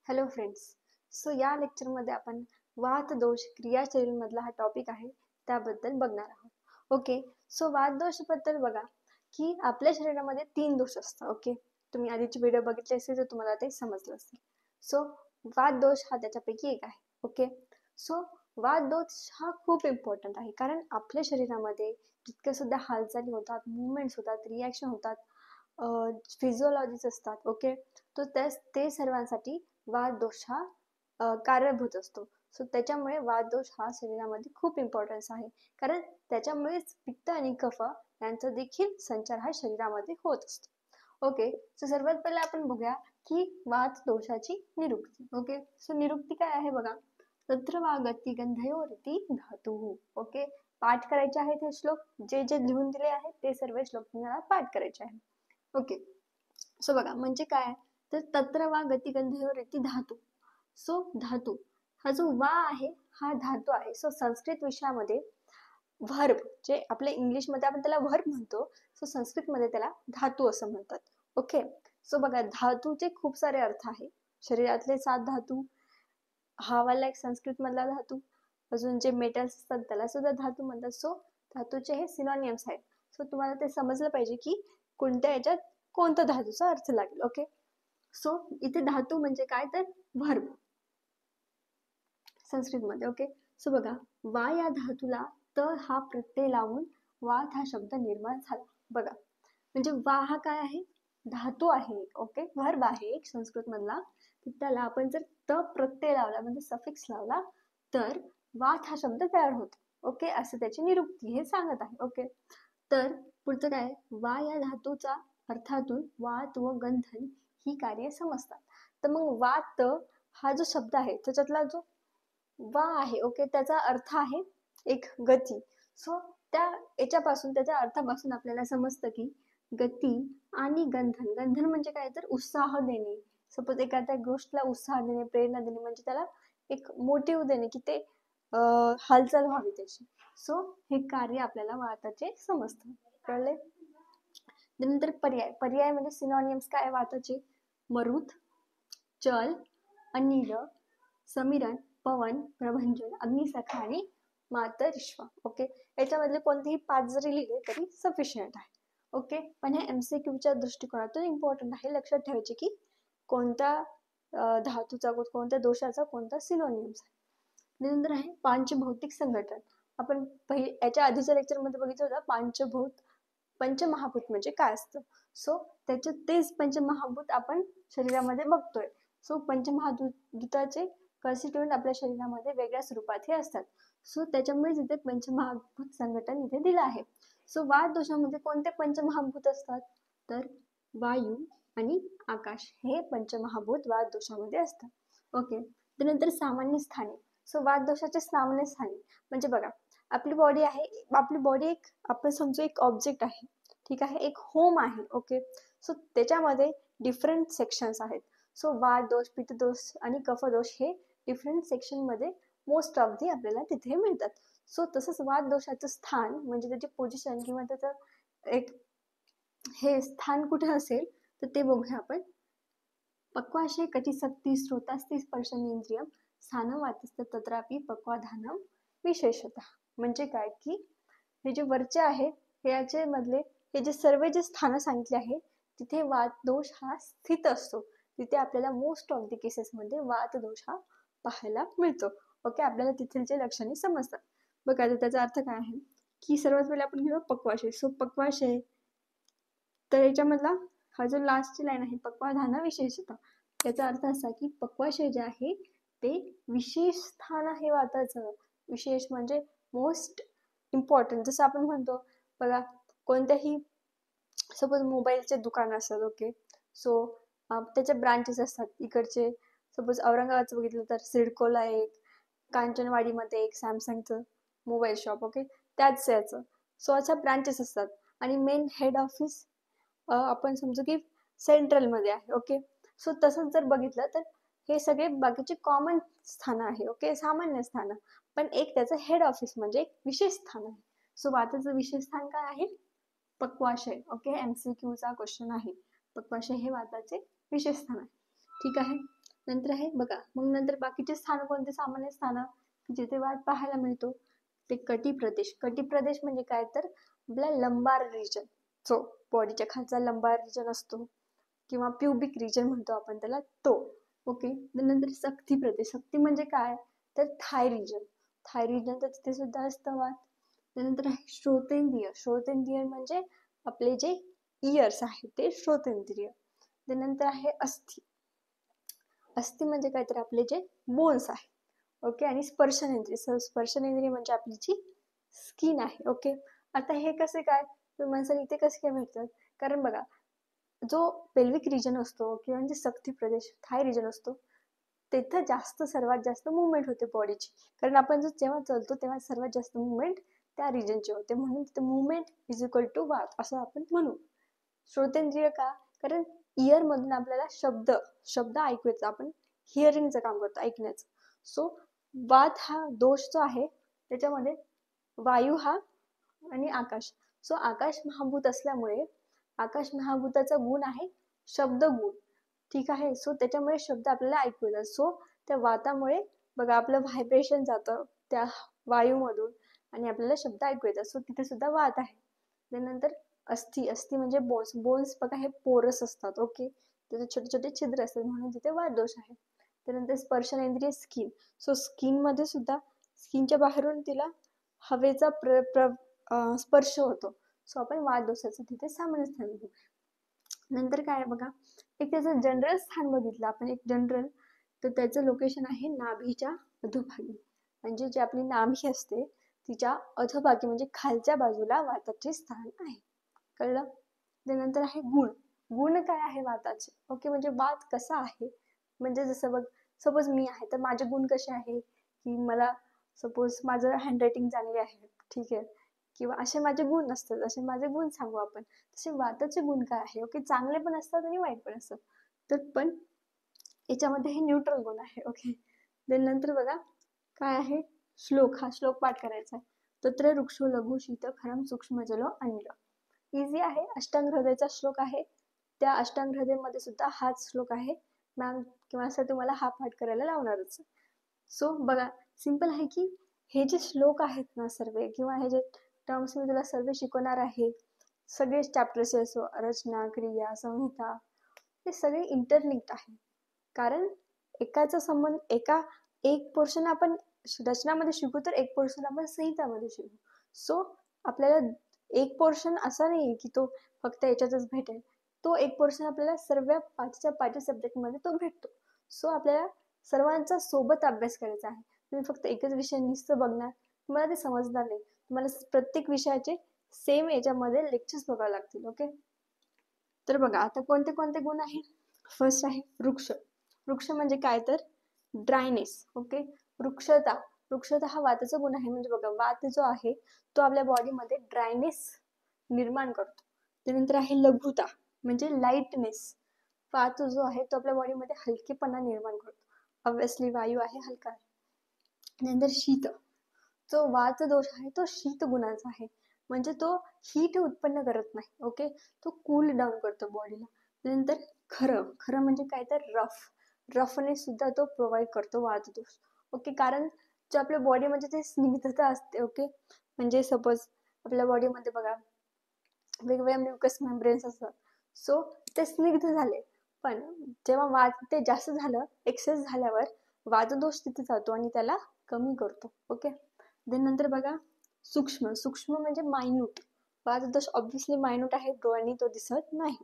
Hello friends. So या लेक्चरमध्ये आपण वात दोष क्रियाशैलीमधला हा टॉपिक आहे त्याबद्दल बघणार आहोत. ओके, सो वात दोषबद्दल बघा की आपल्या शरीरामध्ये 3 दोष असतात. ओके, तुम्ही आधीची व्हिडिओ बघितली असेल तर तुम्हाला ते समजलं असेल. सो वात दोष हा त्याच्यापैकी एक आहे. ओके, सो वात दोष हा खूप इम्पॉर्टंट आहे कारण आपल्या शरीरामध्ये जितक्या सुद्धा हालचाली होतात, मुवमेंट्स होतात, रिॲक्शन होतात, फिजिओलॉजीज असतात. ओके, तो ते सर्वांसाठी वात दोष हा कारणीभूत असतो. सो त्याच्यामुळे वात दोष हा शरीरामध्ये खूप इम्पॉर्टन्स आहे कारण त्याच्यामुळेच पित्त आणि कफ यांचा देखील संचार हा शरीरामध्ये होत असतो. ओके, सो सर्वात पहिले आपण बघूया की वात दोषाची निरुक्ती. ओके, सो निरुक्ती काय आहे बघा. तत्र वा गती गंधयोरिति धातु. ओके, पाठ करायचे आहेत हे श्लोक. जे जे लिहून दिले आहेत ते सर्व श्लोक तुम्हाला पाठ करायचे आहेत. ओके, सो बघा म्हणजे काय तर तत्र वा गतिगंधयोरिति धातू. सो धातू हा जो वा आहे हा धातू आहे. सो संस्कृत विषयामध्ये व्हर्ब जे आपल्या इंग्लिश मध्ये आपण त्याला व्हर्ब म्हणतो, सो संस्कृत मध्ये त्याला धातू असं म्हणतात. ओके, सो बघा धातूचे खूप सारे अर्थ आहे. शरीरातले 7 धातू, हा वाला एक संस्कृत मधला धातू, अजून जे मेटल्स असतात त्याला सुद्धा धातू म्हणतात. सो धातूचे हे सिनोनिम्स आहेत. सो तुम्हाला ते समजलं पाहिजे की कोणत्या याच्यात कोणता धातूचा अर्थ लागेल. ओके, सो इथे धातू म्हणजे काय तर व्हर्ब संस्कृत मध्ये. ओके, सो बघा वा या धातूला त हा प्रत्यय लावून वात हा शब्द निर्माण झाला. बघा म्हणजे वा हा काय आहे, धातू आहे. ओके, व्हर्ब आहे एक संस्कृत मधला. त्याला आपण जर त प्रत्यय लावला म्हणजे सफिक्स लावला तर वात हा शब्द तयार होतो. ओके, असं त्याची निरुक्ती हे सांगत आहे. ओके, तर पुढचं काय, वा या धातूचा अर्थातून वात व गंधन ही कार्य समजतात. तर मग वात हा जो शब्द आहे त्याच्यातला जो वा आहे, ओके, त्याचा अर्थ आहे एक गती. सो त्या याच्यापासून त्याच्या अर्थापासून आपल्याला समजतं की गती आणि गंधन. गंधन म्हणजे काय तर उत्साह देणे. सपोज एखाद्या गोष्टीला उत्साह देणे, प्रेरणा देणे म्हणजे त्याला एक मोटिव्ह देणे की ते हालचाल व्हावी त्याची. सो हे कार्य आपल्याला वाताचे समजतं. कळले. नंतर पर्याय. पर्याय म्हणजे सिनोनिम्स काय वाताचे, मरुत, चल, अनिल, समीरण, पवन, प्रभंजन, अग्निसखा आणि मातरिश्वा. ओके, याच्यामधले कोणतेही 5 जरी लिहिले तरी सफिशियंट आहे. ओके, पण हे MCQच्या दृष्टिकोनातून इम्पॉर्टंट आहे. लक्षात ठेवायचे की कोणत्या धातूचा कोणत्या दोषाचा कोणता सिनोनिम्स आहे. नंतर आहे पांचभौतिक संघटन. आपण याच्या आधीच्या लेक्चर मध्ये बघितलं होतं पंचमहाभूत म्हणजे काय असतं. सो त्याच्यात तेच पंचमहाभूत आपण शरीरामध्ये बघतोय. सो पंचमहाभूताचे कॉन्स्टिट्यूएंट आपल्या शरीरामध्ये वेगळ्या स्वरूपात हे असतात. सो त्याच्यामुळे इथे पंचमहाभूत संघटन इथे दिलं आहे. सो वात दोषामध्ये कोणते पंचमहाभूत असतात तर वायू आणि आकाश हे पंचमहाभूत वात दोषामध्ये असतात. ओके, त्यानंतर सामान्य स्थाने. सो वात दोषाचे सामान्य स्थाने म्हणजे बघा आपली बॉडी आहे, आपली बॉडी एक आपण समजू एक ऑब्जेक्ट आहे. ठीक आहे, एक होम आहे. ओके, सो त्याच्यामध्ये डिफरंट सेक्शन्स आहेत. सो वात दोष, पित्त दोष आणि कफ दोष हे डिफरंट सेक्शन मध्ये मोस्ट ऑफ दी आपल्याला तिथे मिळतात. सो तसंच वात दोषाचं स्थान म्हणजे त्याची पोझिशन किंवा त्याचं एक हे स्थान कुठे असेल तर ते बघूया आपण. पक्वाशय कटिशक्ती स्रोतास्ती स्पर्शनेंद्रियम स्थानं वातस्थ तत्रापि पक्वाधानम विशेषतः. म्हणजे काय की हे जे वरचे आहे याचे मधले हे जे सर्व जे स्थानं सांगितले आहे तिथे वात दोष हा स्थित असतो. तिथे आपल्याला मोस्ट ऑफ द केसेस मध्ये वात दोष हा पाहायला मिळतो. ओके, आपल्याला तिथलचे लक्षणे समजतात. बघा त्याचा अर्थ काय आहे की सर्वात पहिले आपण घेऊ पक्वाशय. सो पक्वाशय तर याच्यामधला हा जो लास्टची लाईन आहे पक्वाधान विशेषतः, याचा अर्थ असा की पक्वाशय जे आहे ते विशेष स्थान आहे वाताचं. विशेष म्हणजे मोस्ट इम्पॉर्टंट. जसं आपण म्हणतो बघा कोणत्याही सपोज मोबाईलचे दुकान असतात. ओके, सो त्याचे ब्रांचेस असतात. इकडचे सपोज औरंगाबादचं बघितलं तर सिडकोला एक, कांचनवाडीमध्ये एक सॅमसंगचं मोबाईल शॉप. ओके, त्याच याचं सो अशा ब्रांचेस असतात आणि मेन हेड ऑफिस आपण समजू की सेंट्रल मध्ये आहे. ओके, सो तसंच जर बघितलं तर हे सगळे बाकीचे कॉमन स्थान आहे. ओके, सामान्य स्थान, पण एक त्याचं हेड ऑफिस म्हणजे एक विशेष स्थान आहे. सो वाताचं विशेष स्थान काय आहे, पक्वाशय. ओके, MCQचा क्वेश्चन आहे. पक्वाशय हे वाताचे विशेष स्थान आहे. ठीक आहे, नंतर आहे बघा, मग नंतर बाकीचे स्थान कोणते सामान्य स्थान जिथे वात पाहायला मिळतो ते कटी प्रदेश. कटी प्रदेश म्हणजे काय तर आपला लंबार रिजन, जो बॉडीच्या खालचा लंबार रिजन असतो किंवा प्युबिक रिजन म्हणतो आपण त्याला, तो. ओके. नंतर सक्ती प्रदेश. सक्ती म्हणजे काय तर थाय रिजन. थाय रिजन तर तिथे सुद्धा असतं वात. त्यानंतर आहे श्रोतेंद्रिय. श्रोतेंद्रिय म्हणजे आपले जे इयर्स आहे ते श्रोतेंद्रिय. त्यानंतर आहे अस्थि. अस्थि म्हणजे काय तर आपले जे बोन्स आहे. ओके. आणि स्पर्शनेंद्रिय. स्पर्शनेंद्रिय म्हणजे आपली जी स्किन आहे. ओके. आता हे कसे काय माणसाला इथे कसे काय भेटतात, कारण बघा जो पेल्विक रिजन असतो किंवा म्हणजे सक्ती प्रदेश थाय रिजन असतो तिथं सर्वात जास्त मुवमेंट होते बॉडीची, कारण आपण जेव्हा चलतो तेव्हा सर्वात जास्त मुवमेंट त्या रिजनची होते, म्हणून तिथे मुवमेंट इज इक्वल टू वात असं आपण म्हणू. श्रोतेंद्रिय का, कारण इयर मधून आपल्याला शब्द ऐकू येतात, आपण हिअरिंगचं काम करतो, ऐकण्याचं. सो वात हा दोष जो आहे त्याच्यामध्ये वायू हा आणि आकाश. सो आकाश महाभूत असल्यामुळे आकाश महाभूताचा गुण आहे शब्द गुण. ठीक आहे. सो त्याच्यामुळे शब्द आपल्याला ऐकू येतात. सो त्या वातामुळे बघा आपलं व्हायब्रेशन जातं त्या वायूमधून आणि आपल्याला शब्द ऐकू येतात. सो तिथे सुद्धा वात आहे. त्यानंतर अस्थि. अस्थि म्हणजे बोन्स. बोन्स बघा हे पोरस असतात. ओके. त्याचे छोटे छोटे छिद्र असतात, म्हणून तिथे वात दोष आहे. त्यानंतर स्पर्शनेंद्रिय स्किन. सो स्किन मध्ये सुद्धा स्किनच्या बाहेरून तिला हवेचा स्पर्श होतो. सो आपण वात दोषाचं तिथे सामान्य स्थान घेऊ. नंतर काय बघा, एक त्याचं जनरल स्थान बघितलं आपण, एक जनरल, तर त्याचं लोकेशन आहे नाभीच्या अधोभागी. म्हणजे जी आपली नाभी असते तिच्या अधोभागी म्हणजे खालच्या बाजूला वाताचे स्थान आहे. कळलं. त्यानंतर आहे गुण. गुण काय आहे वाताचे. ओके. म्हणजे वात कसा आहे, म्हणजे जसं बघ सपोज मी आहे तर माझे गुण कसे आहे की मला सपोज माझं हँडरायटिंग चांगली आहे, ठीक आहे, किंवा असे माझे गुण असतात, असे माझे गुण सांगू आपण. तसे वाताचे गुण काय आहे. ओके. चांगले पण असतात आणि वाईट पण असतात, तर पण याच्यामध्ये हे न्यूट्रल गुण आहे. ओके. नंतर बघा काय आहे श्लोक. हा श्लोक पाठ करायचा आहे. तत्र वृक्षो लघु शीत खरम सूक्ष्म जलो अनिल. इझी आहे. अष्टांग हृदयचा श्लोक आहे. त्या अष्टांग हृदयमध्ये सुद्धा हाच श्लोक आहे मॅम, किंवा असं तुम्हाला हा पाठ करायला लावणारच. सो बघा सिंपल आहे की हे जे श्लोक आहेत ना सर्व, किंवा हे जे टर्म्स मी तुला सर्व शिकवणार आहे, सगळे चॅप्टर्स असो, रचना, क्रिया, संहिता, हे सगळे इंटरलिंक्ड आहे. कारण एकाचा संबंध एक पोर्शन आपण रचनामध्ये शिकू तर एक पोर्शन आपण संहितामध्ये शिकू. सो आपल्याला एक पोर्शन असा नाही की तो फक्त याच्यातच भेटेल, तो एक पोर्शन आपल्याला सर्व पाचच्या सब्जेक्टमध्ये तो भेटतो. सो आपल्याला सर्वांचा सोबत अभ्यास करायचा आहे. तुम्ही फक्त एकच विषय नुसतं बघणार तुम्हाला ते समजणार नाही. तुम्हाला प्रत्येक विषयाचे सेम याच्यामध्ये लेक्चर्स बघावे लागतील. ओके. तर बघा आता कोणते कोणते गुण आहे. फर्स्ट आहे वृक्ष. वृक्ष म्हणजे काय तर ड्रायनेस. ओके. वृक्षता. वृक्षता हा वाताचा गुण आहे. म्हणजे बघा वात जो आहे तो आपल्या बॉडीमध्ये ड्रायनेस निर्माण करतो. त्यानंतर आहे लघुता म्हणजे लाईटनेस. वात जो आहे तो आपल्या बॉडीमध्ये हलकेपणा निर्माण करतो. ऑब्विसली वायू आहे हलका. नंतर शीत. जो वात दोष आहे तो शीत गुणाचा आहे, म्हणजे तो हीट उत्पन्न करत नाही. ओके. तो कूल डाऊन करतो बॉडीला. नंतर खरं. खरं म्हणजे काय तर रफनेस सुद्धा तो प्रोव्हाइड करतो वात दोष. ओके. कारण जो आपल्या बॉडीमध्ये ते स्निग्धता असते. ओके. म्हणजे सपोज आपल्या बॉडीमध्ये बघा वेगवेगळ्या म्युकस मेम्ब्रेन्स असतात. सो ते स्निग्ध झाले, पण जेव्हा वात ते जास्त झालं, एक्सेस झाल्यावर वातदोष तिथे जातो आणि त्याला कमी करतो. ओके. नंतर बघा सूक्ष्म. सूक्ष्म म्हणजे मायन्यूट. वातदोष ऑब्विसली मायन्यूट आहे, डोळ्यांनी तो दिसत नाही.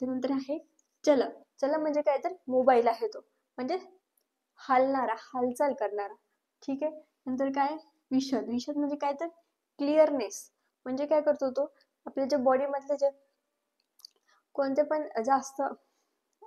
त्यानंतर आहे चल. चल म्हणजे काय तर मोबाईल आहे तो, म्हणजे हालणारा, हालचाल करणारा. ठीक आहे. नंतर काय विशद. विशद म्हणजे काय तर क्लिअरनेस. म्हणजे काय करतो तो आपल्या जे बॉडी मधले जे कोणते पण जास्त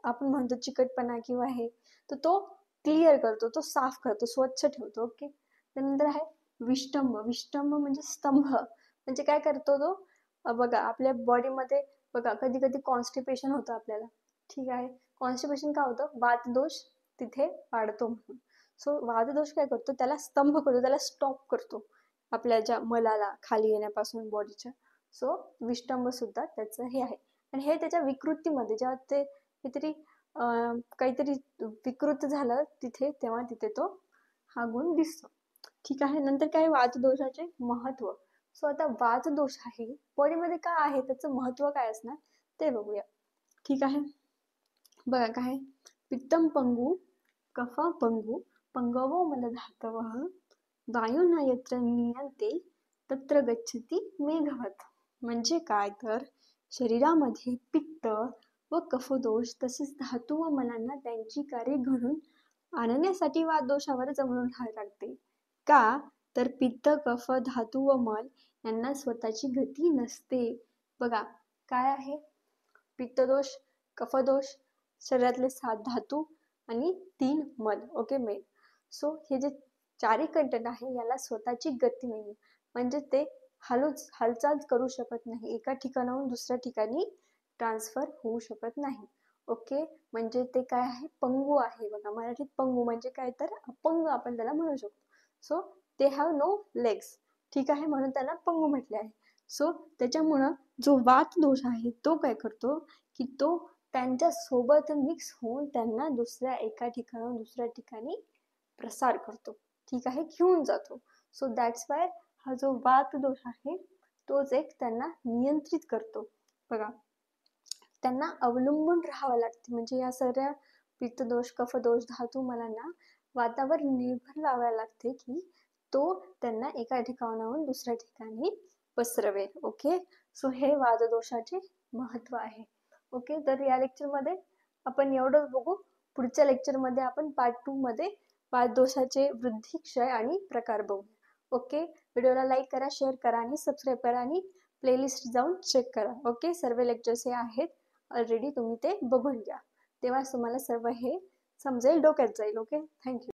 आपण म्हणतो चिकटपणा किंवा हे, तर तो क्लिअर करतो, तो साफ करतो, स्वच्छ ठेवतो. ओके. त्यानंतर आहे विष्टंभ. विष्टंभ म्हणजे स्तंभ. म्हणजे काय करतो तो बघा आपल्या बॉडीमध्ये बघा कधी कधी कॉन्स्टिपेशन होतं आपल्याला. ठीक आहे. कॉन्स्टिपेशन का होतं, वातदोष तिथे वाढतो म्हणून. सो वातदोष काय करतो, त्याला स्तंभ करतो, त्याला स्टॉप करतो आपल्या ज्या मलाला खाली येण्यापासून बॉडीच्या. सो विष्टंभ सुद्धा त्याचं हे आहे. आणि हे त्याच्या विकृतीमध्ये जेव्हा ते काहीतरी काहीतरी विकृत झालं तिथे, तेव्हा तिथे तो हा गुण दिसतो. ठीक आहे. नंतर काय वातदोषाचे महत्व. सो आता वातदोष आहे बॉडीमध्ये काय आहे, त्याचं महत्व काय असणार ते बघूया. ठीक आहे. बघा काय, पित्तम पंगू, कफ पंगू, पंगवो मलधातवः, वायुना यत्र नियंते तत्र गच्छति मेघवत. म्हणजे काय तर शरीरामध्ये पित्त व कफदोष तसेच धातू व मलांना त्यांची कार्य घडून आणण्यासाठी वातदोषावर जमून राहायला लागते. का तर पित्त, कफ, धातू व मल यांना स्वतःची गती नसते. बघा काय आहे, पित्तदोष, कफदोष, शरीरातले 7 धातू आणि 3 मल. Okay main. सो हे जे चारही कंटेंट आहे याला स्वतःची गती नाही, म्हणजे ते हालचाल करू शकत नाही, एका ठिकाणाहून दुसऱ्या ठिकाणी ट्रान्सफर होऊ शकत नाही. ओके, म्हणजे ते काय आहे, पंगू आहे. बघा मराठीत पंगू म्हणजे काय तर अपंग आपण त्याला म्हणू शकतो. So they have no legs. ठीक आहे, म्हणून त्याला पंगू म्हटले आहे. सो त्याच्यामुळं जो वात दोष आहे तो काय करतो की तो त्यांच्या सोबत मिक्स होऊन त्यांना दुसऱ्या एका ठिकाणाहून दुसऱ्या ठिकाणी प्रसार करतो. ठीक आहे, घेऊन जातो. सो दॅट्स वाय हा जो वात दोष आहे तोच एक त्यांना नियंत्रित करतो. बघा त्यांना अवलंबून राहावं लागते, म्हणजे या सगळ्या पित्तदोष, कफदोष, धातू मलांना वातावर निर्भर लावायला लागते की तो त्यांना एका ठिकाणाहून दुसऱ्या ठिकाणी पसरवेल. ओके, सो हे वातदोषाचे महत्व आहे. ओके, तर या लेक्चरमध्ये आपण एवढंच बघू. पुढच्या लेक्चरमध्ये आपण पार्ट 2 मध्ये वातदोषाचे वृद्धी, क्षय आणि प्रकार बघू. ओके, व्हिडिओला लाईक करा, शेअर करा आणि सबस्क्राईब करा आणि प्लेलिस्ट जाऊन चेक करा. ओके, सर्व लेक्चर्स हे आहेत ऑलरेडी, तुम्ही ते बघून घ्या, तेव्हा तुम्हाला सर्व हे समजेल, डोक्यात जाईल. Okay, thank you.